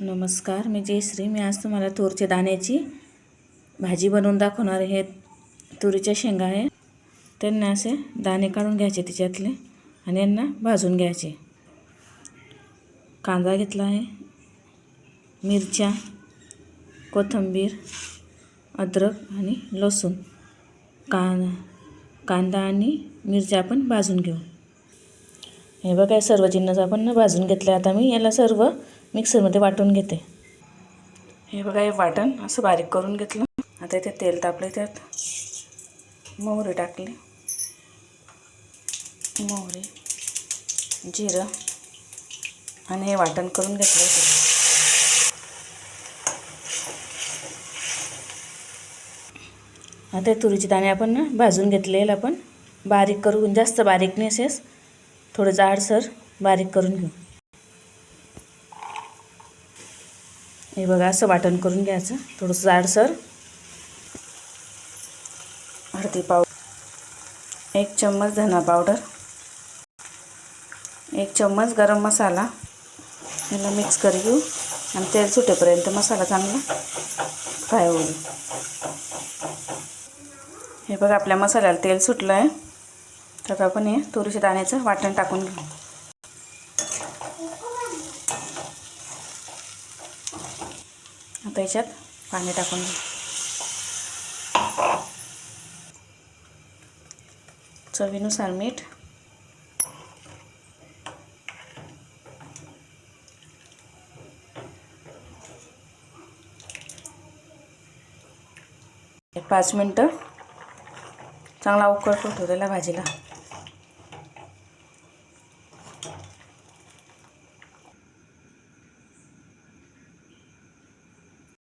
नमस्कार, मी जयश्री. मी आज तुम्हाला तूरच्या दाण्याची भाजी बनवून दाखवणार आहे. तुरीच्या शेंगा आहे, त्यांना असे दाणे काढून घ्यायचे तिच्यातले आणि यांना भाजून घ्यायचे. कांदा घेतला आहे, मिरच्या, कोथिंबीर, अद्रक आणि लसूण. कांदा आणि मिरच्या आपण भाजून घेऊ. हे बघा, सर्व जिन्नस आपण भाजून घेतले. आता मी याला सर्व मिक्सरमध्ये वाटून घेते. हे बघा, हे वाटण असं बारीक करून घेतलं. आता इथे तेल तापले, त्यात मोहरी टाकली, मोहरी, जिरं आणि हे वाटण करून घेतलं. आता तुरीचे दाणे आपण भाजून घेतलेले आपण बारीक करून, जास्त बारीक नाही, असेच थोडं जाडसर बारीक करून घेऊ. हे बघा, असं वाटण करून घ्यायचं, थोडंसं जाडसर. हळदी पावडर, 1 चम्मच धना पावडर, 1 चम्मच गरम मसाला. याला मिक्स करून घेऊ आणि तेल सुटेपर्यंत मसाला चांगला फ्राय होईल. हे बघा, आपल्या मसाल्याला तेल सुटलं आहे. तर आपण हे तुरीच्या दाण्याचं वाटण टाकून घेऊ. आता याच्यात पाणी टाकून घेऊ. चवीनुसार मीठ, एक 5 मिनटं चांगला उकळतो त्याला भाजीला.